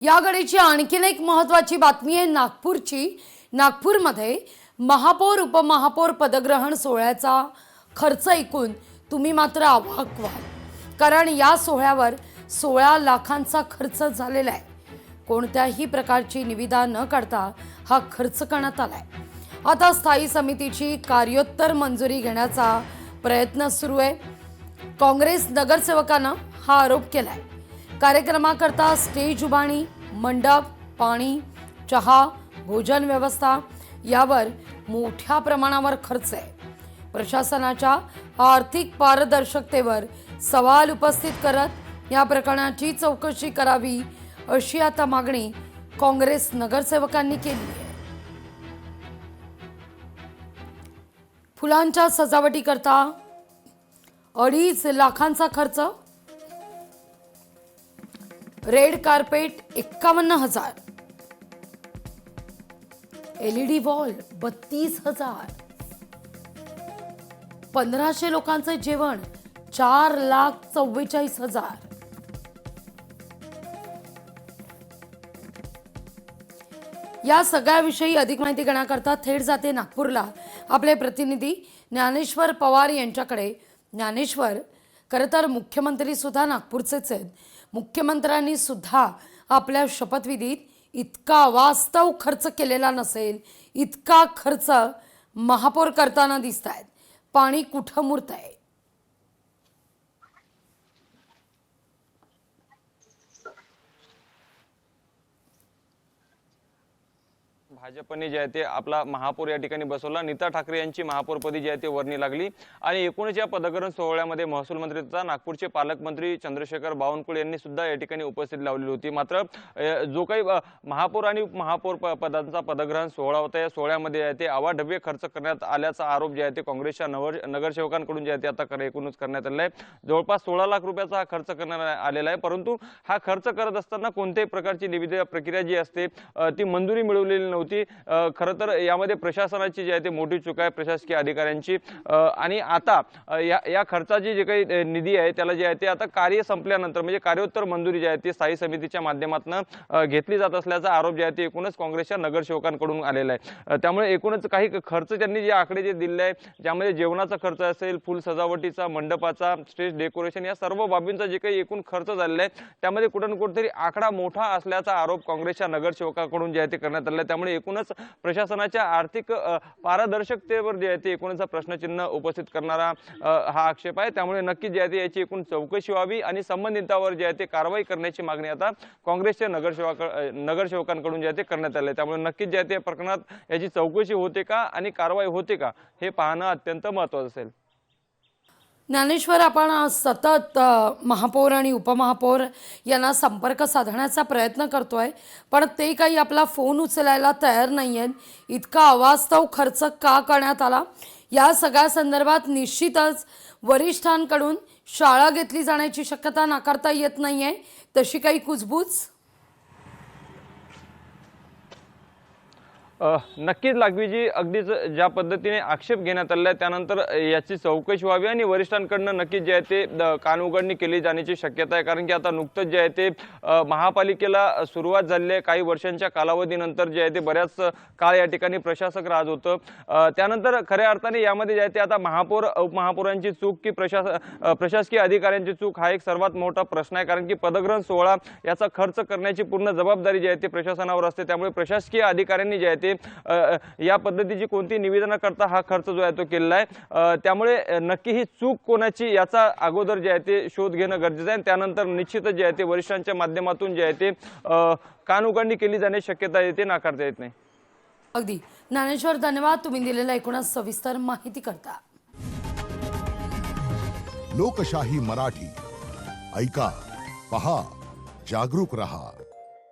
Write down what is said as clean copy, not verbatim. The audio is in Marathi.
या घडीची आणखीन एक महत्त्वाची बातमी आहे नागपूरची। नागपूरमध्ये महापौर उपमहापौर पदग्रहण सोहळ्याचा खर्च ऐकून तुम्ही मात्र अवाक व्हाल, कारण या सोहळ्यावर 16 लाखांचा खर्च झालेला आहे। कोणत्याही प्रकारची निविदा न काढता हा खर्च करण्यात आलाय। आता स्थायी समितीची कार्योत्तर मंजुरी घेण्याचा प्रयत्न सुरू आहे। काँग्रेस नगरसेवकांना हा आरोप केलाय। कार्यक्रमाकरता स्टेज उभारणी, मंडप, पाणी, चहा, भोजन व्यवस्था यावर मोठ्या प्रमाणावर खर्च आहे। प्रशासनाच्या आर्थिक पारदर्शकतेवर सवाल उपस्थित करत या प्रकरणाची चौकशी करावी अशी आता मागणी काँग्रेस नगरसेवकांनी केली आहे। फुलांच्या सजावटीकरता 2.5 लाखांचा खर्च, रेड कार्पेट 51,000, LED वॉल 32,000, 1500 लोकांचे जेवण 4,44,000। या सगळ्याविषयी अधिक माहिती घेण्याकरता थेट जाते नागपूरला आपले प्रतिनिधी ज्ञानेश्वर पवार यांच्याकडे। ज्ञानेश्वर, खरं तर मुख्यमंत्री सुद्धा नागपूरचेच आहेत। मुख्यमंत्र्यांनी सुद्धा आपल्या शपथविधीत इतका वास्तव खर्च केलेला नसेल, इतका खर्च महापौर करताना दिसतायत। पाणी कुठं मुरतंय? भाजपने जे आहे ते आपला महापौर या ठिकाणी बसवला। नीता ठाकरे यांची महापौरपदी जी आहे ते वर्णी लागली आणि एकूणच या पदग्रहण सोहळ्यामध्ये महसूल मंत्री तथा नागपूरचे पालकमंत्री चंद्रशेखर बावनकुळे यांनी सुद्धा या ठिकाणी उपस्थिती लावलेली होती। मात्र जो काही महापौर आणि उपमहापौर पदांचा पदग्रहण सोहळा होता, या सोहळ्यामध्ये आहे ते अवाढव्य खर्च करण्यात आल्याचा आरोप जे आहे ते काँग्रेसच्या नगरसेवकांकडून जे आहे ते आता एकूणच करण्यात आलेला आहे। जवळपास 16 लाख रुपयाचा हा खर्च करण्यात आलेला आहे, परंतु हा खर्च करत असताना कोणत्याही प्रकारची निविदा प्रक्रिया जी असते ती मंजुरी मिळवलेली नव्हती। खरं तर यामध्ये प्रशासनाची जी आहे ते मोठी चूक आहे, प्रशासकीय अधिकाऱ्यांची। आणि आता या खर्चाची जे काही निधी आहे त्याला जे आहे ते आता कार्य संपल्यानंतर म्हणजे कार्योत्तर मंजुरी जी आहे ती स्थायी समितीच्या माध्यमातून घेतली जात असल्याचा आरोप जे आहे ते एकूणच काँग्रेसच्या नगरसेवकांकडून आलेला आहे। त्यामुळे एकूणच काही खर्च त्यांनी जे आकडे जे दिले आहे, ज्यामध्ये जेवणाचा खर्च असेल, फुल सजावटीचा, मंडपाचा, स्टेज डेकोरेशन या सर्व बाबींचा जे काही एकूण खर्च झालेला आहे त्यामध्ये कुठं कुठेतरी आकडा मोठा असल्याचा आरोप काँग्रेसच्या नगरसेवकांकडून जे आहे ते करण्यात आला आहे। त्यामुळे एकूणच प्रशासनाच्या आर्थिक पारदर्शकतेवर जे आहे ते एकूणच प्रश्नचिन्ह उपस्थित करणारा हा आक्षेप आहे। त्यामुळे नक्की जे आहे याची एकूण चौकशी व्हावी आणि संबंधितांवर जे आहे ते कारवाई करण्याची मागणी आता काँग्रेसच्या नगरसेवकांकडून जे आहे ते करण्यात आले। त्यामुळे नक्कीच जे आहे ते प्रकरणात याची चौकशी होते का आणि कारवाई होते का हे पाहणं अत्यंत महत्त्वाचं असेल। ज्ञानेश्वर, आपण सतत महापौर आणि उपमहापौर यांना संपर्क साधण्याचा प्रयत्न करतोय, पण ते काही आपला फोन उचलायला तयार नाही आहेत। इतका अवास्तव खर्च का करण्यात आला या सगळ्या संदर्भात निश्चितच वरिष्ठांकडून शाळा घेतली जाण्याची शक्यता नाकारता येत नाही आहे। तशी काही कुजबूज? नक्कीच लागवीजी, अगदीच ज्या पद्धतीने आक्षेप घेण्यात आला त्यानंतर याची चौकशी व्हावी आणि वरिष्ठांकडून नक्कीच जे आहे ते कानउघडणी केली जाण्याची शक्यता आहे। कारण की आता नुकतंच जे आहे ते महापालिकेला सुरुवात झालेली आहे। काही वर्षांच्या कालावधीनंतर जे आहे ते बऱ्याच काळ या ठिकाणी प्रशासक राज होतं। त्यानंतर खऱ्या अर्थाने यामध्ये जे आहे ते आता महापौर उपमहापौरांची चूक की प्रशासकीय अधिकाऱ्यांची चूक हा एक सर्वात मोठा प्रश्न आहे। कारण की पदग्रहण सोहळा याचा खर्च करण्याची पूर्ण जबाबदारी जी आहे ते प्रशासनावर असते। त्यामुळे प्रशासकीय अधिकाऱ्यांनी जे आहे ते या पद्धतीची कोणती निवेदन करता हा खर्च जो आहे तो केलेला आहे। त्यामुळे नक्की ही चूक कोणाची याचा अगोदर जे आहे ते शोध घेणं गरजेचं आहे। त्यानंतर निश्चितच जे आहे ते वरिष्ठांच्या माध्यमातून जे आहे ते कानउघडणी केली जाण्याची शक्यता येते, नाकारता येत नाही। अगदी ज्ञानेश्वर, धन्यवाद तुम्ही दिलेल्या एकूणच सविस्तर माहिती करता। लोकशाही मराठी ऐका, पहा, जागरूक रहा।